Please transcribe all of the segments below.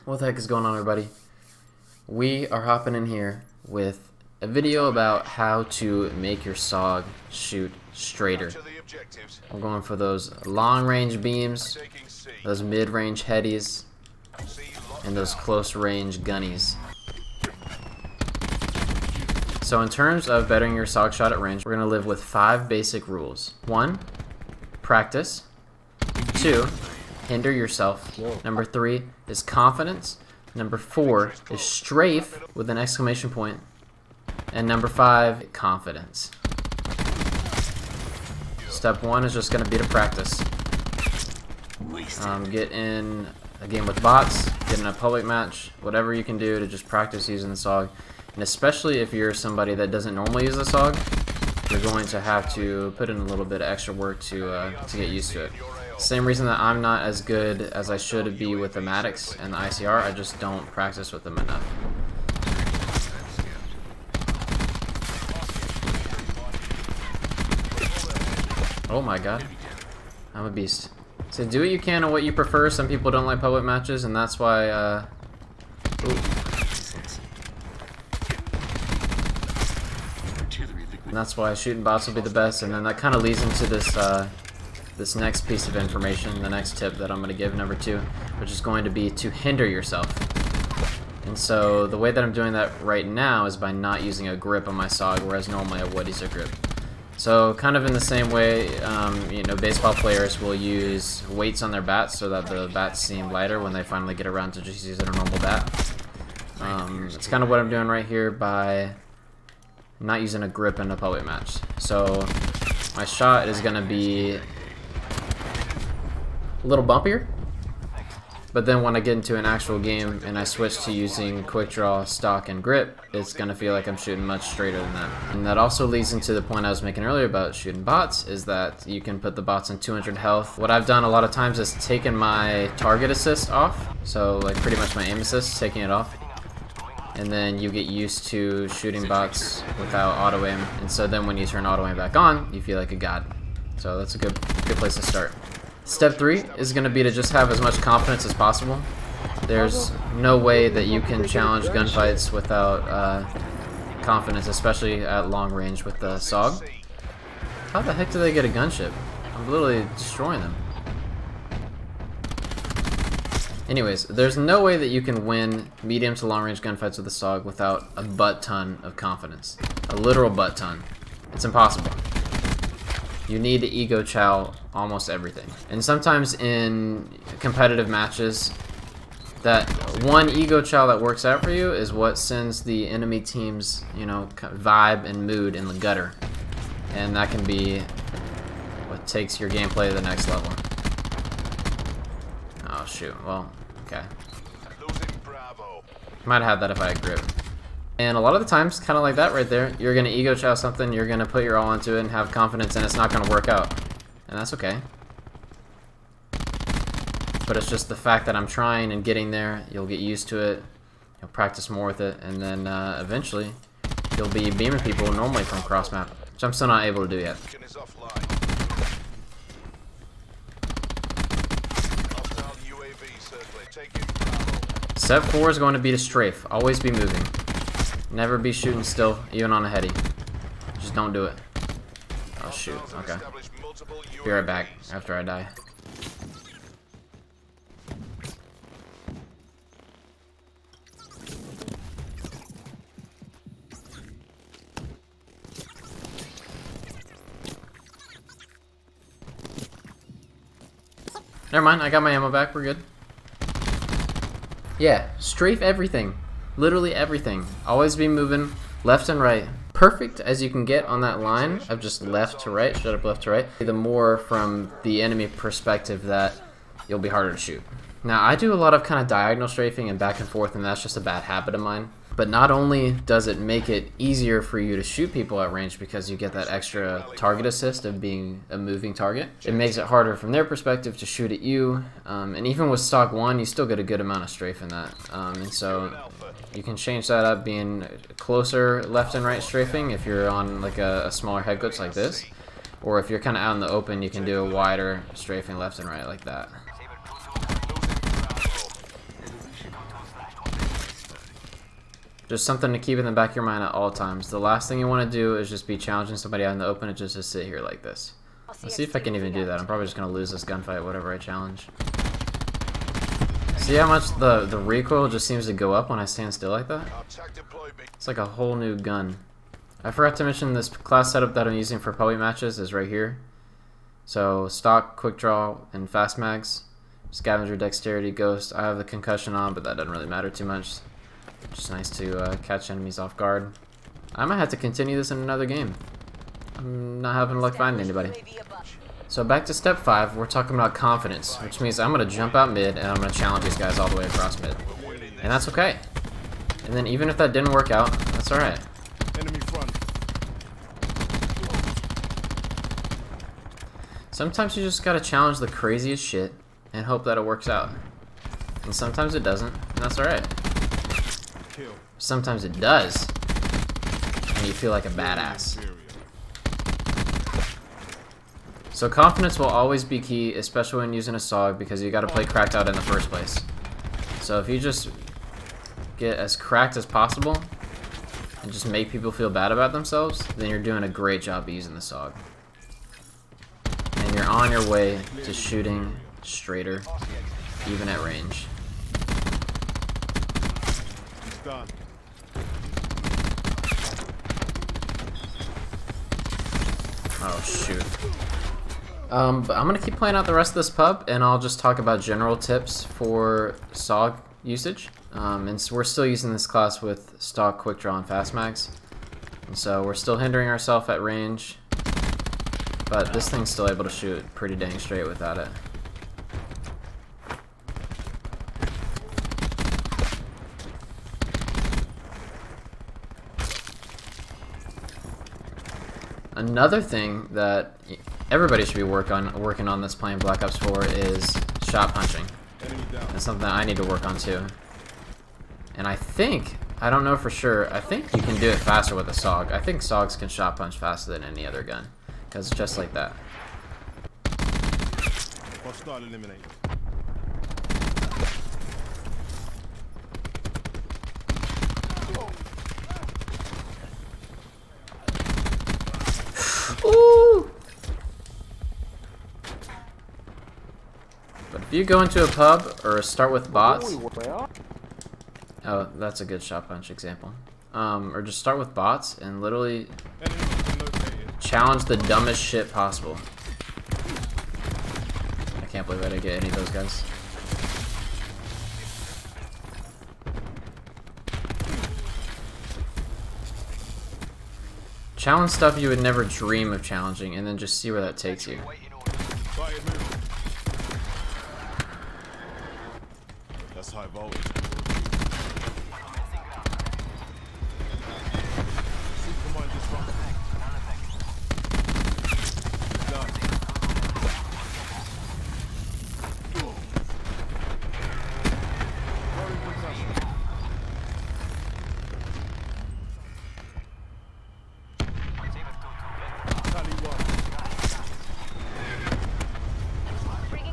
What the heck is going on, everybody? We are hopping in here with a video about how to make your SOG shoot straighter. We're going for those long-range beams, those mid-range headies, and those close-range gunnies. So in terms of bettering your SOG shot at range, we're going to live with 5 basic rules. 1, practice. 2, hinder yourself. Number 3 is confidence. Number 4 is strafe with an exclamation point. And number 5, confidence. Step 1 is just going to be to practice. Get in a game with bots, get in a public match, whatever you can do to just practice using the SOG. And especially if you're somebody that doesn't normally use the SOG, you're going to have to put in a little bit of extra work to get used to it. Same reason that I'm not as good as I should be with the Maddox and the ICR, I just don't practice with them enough. Oh my god, I'm a beast. So do what you can and what you prefer. Some people don't like public matches, and that's why, and that's why shooting bots will be the best, and then that kind of leads into this, this next piece of information, the next tip that I'm going to give, number 2, which is going to be to hinder yourself. And so the way that I'm doing that right now is by not using a grip on my SOG, whereas normally I would use a grip. So kind of in the same way, you know, baseball players will use weights on their bats so that the bats seem lighter when they finally get around to just using a normal bat. It's kind of what I'm doing right here by not using a grip in a public match. So my shot is going to be a little bumpier, but then when I get into an actual game and I switch to using quick draw, stock, and grip, it's going to feel like I'm shooting much straighter than that. And that also leads into the point I was making earlier about shooting bots, is that you can put the bots in 200 health. What I've done a lot of times is taken my target assist off, so like pretty much my aim assist, taking it off. And then you get used to shooting bots without auto aim, and so then when you turn auto aim back on, you feel like a god. So that's a good place to start. Step 3 is going to be to just have as much confidence as possible. There's no way that you can challenge gunfights without confidence, especially at long range with the SOG. How the heck do they get a gunship? I'm literally destroying them. Anyways, there's no way that you can win medium to long range gunfights with the SOG without a butt ton of confidence. A literal butt ton. It's impossible. You need to ego chow almost everything. And sometimes in competitive matches, that one ego chow that works out for you is what sends the enemy team's, you know, vibe and mood in the gutter. And that can be what takes your gameplay to the next level. Oh shoot, well, okay. Might have had that if I had grip. And a lot of the times, kind of like that right there, you're going to ego chow something, you're going to put your all into it and have confidence, and it's not going to work out. And that's okay. But it's just the fact that I'm trying and getting there, you'll get used to it, you'll practice more with it, and then eventually you'll be beaming people normally from cross map, which I'm still not able to do yet. Step 4 is going to be to strafe. Always be moving. Never be shooting still, even on a heady. Just don't do it. Oh shoot, okay. Be right back after I die. Never mind, I got my ammo back, we're good. Yeah, strafe everything. Literally everything. Always be moving left and right. Perfect as you can get on that line of just left to right, straight up left to right, the more from the enemy perspective that you'll be harder to shoot. Now, I do a lot of kind of diagonal strafing and back and forth, and that's just a bad habit of mine. But not only does it make it easier for you to shoot people at range because you get that extra target assist of being a moving target, it makes it harder from their perspective to shoot at you. And even with stock 1, you still get a good amount of strafe in that. And so you can change that up being closer left and right strafing if you're on like a smaller head glitch like this. Or if you're kind of out in the open, you can do a wider strafing left and right like that. Just something to keep in the back of your mind at all times. The last thing you want to do is just be challenging somebody out in the open and just to sit here like this. Let's see if I can even do that. I'm probably just going to lose this gunfight, whatever I challenge. See how much the recoil just seems to go up when I stand still like that? It's like a whole new gun. I forgot to mention this class setup that I'm using for public matches is right here. So stock, quick draw, and fast mags. Scavenger, dexterity, ghost. I have the concussion on, but that doesn't really matter too much. Just nice to catch enemies off guard. I might have to continue this in another game. I'm not having luck finding anybody. So back to step 5, we're talking about confidence, which means I'm going to jump out mid and I'm going to challenge these guys all the way across mid. And that's okay. And then even if that didn't work out, that's alright. Sometimes you just gotta challenge the craziest shit and hope that it works out. And sometimes it doesn't, and that's alright. Sometimes it does, and you feel like a badass. So confidence will always be key, especially when using a SOG, because you gotta play cracked out in the first place. So if you just get as cracked as possible and just make people feel bad about themselves, then you're doing a great job using the SOG. And you're on your way to shooting straighter, even at range. Oh shoot. But I'm gonna keep playing out the rest of this pub, and I'll just talk about general tips for SOG usage. And so we're still using this class with stock, quick draw, and fast mags. And so we're still hindering ourselves at range, but this thing's still able to shoot pretty dang straight without it. Another thing that everybody should be working on this playing Black Ops 4 is shot punching. That's something that I need to work on too. And I don't know for sure, I think you can do it faster with a SOG. I think SOGs can shot punch faster than any other gun. Because it's just like that. Ooh! But if you go into a pub or start with bots, oh, that's a good shot punch example. Or just start with bots and literally challenge the dumbest shit possible. I can't believe I didn't get any of those guys. Challenge stuff you would never dream of challenging, and then just see where that takes you. That's high voltage.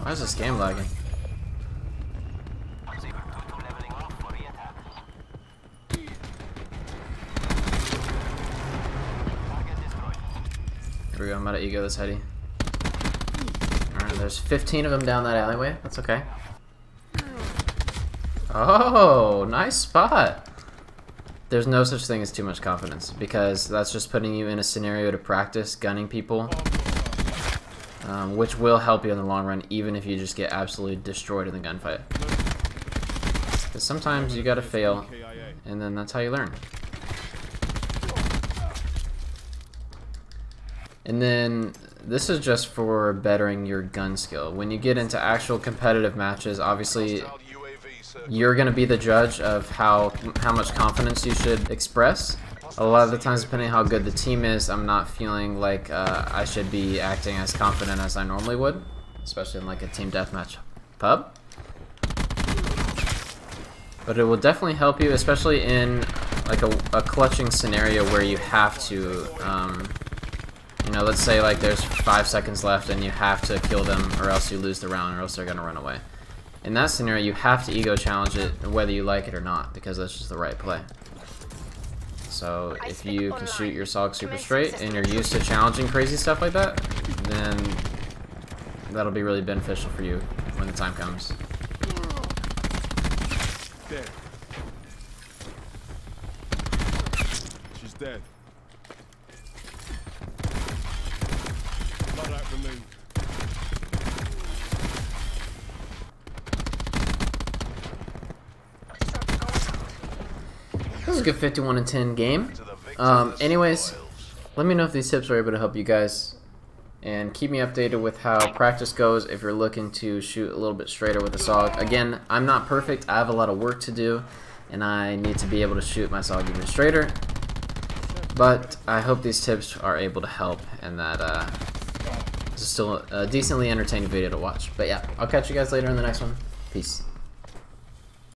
Why is this game lagging? Here we go, I'm about to ego this heady. Alright, there's 15 of them down that alleyway. That's okay. Oh, nice spot! There's no such thing as too much confidence, because that's just putting you in a scenario to practice gunning people. Which will help you in the long run, even if you just get absolutely destroyed in the gunfight. Because sometimes you gotta fail, and then that's how you learn. And then this is just for bettering your gun skill. When you get into actual competitive matches, obviously you're gonna be the judge of how much confidence you should express. A lot of the times, depending on how good the team is, I'm not feeling like I should be acting as confident as I normally would, especially in like a team deathmatch pub. But it will definitely help you, especially in like a clutching scenario where you have to, you know, let's say like there's 5 seconds left and you have to kill them or else you lose the round or else they're gonna run away. In that scenario, you have to ego challenge it whether you like it or not, because that's just the right play. So if you can shoot your SOG super straight and you're used to challenging crazy stuff like that, then that'll be really beneficial for you when the time comes. Dead. She's dead. Blood out removed. This was a good 51 and 10 game. Anyways, let me know if these tips were able to help you guys, and keep me updated with how practice goes if you're looking to shoot a little bit straighter with the SOG. Again, I'm not perfect. I have a lot of work to do, and I need to be able to shoot my SOG even straighter. But I hope these tips are able to help, and that this is still a decently entertaining video to watch. But yeah, I'll catch you guys later in the next one. Peace.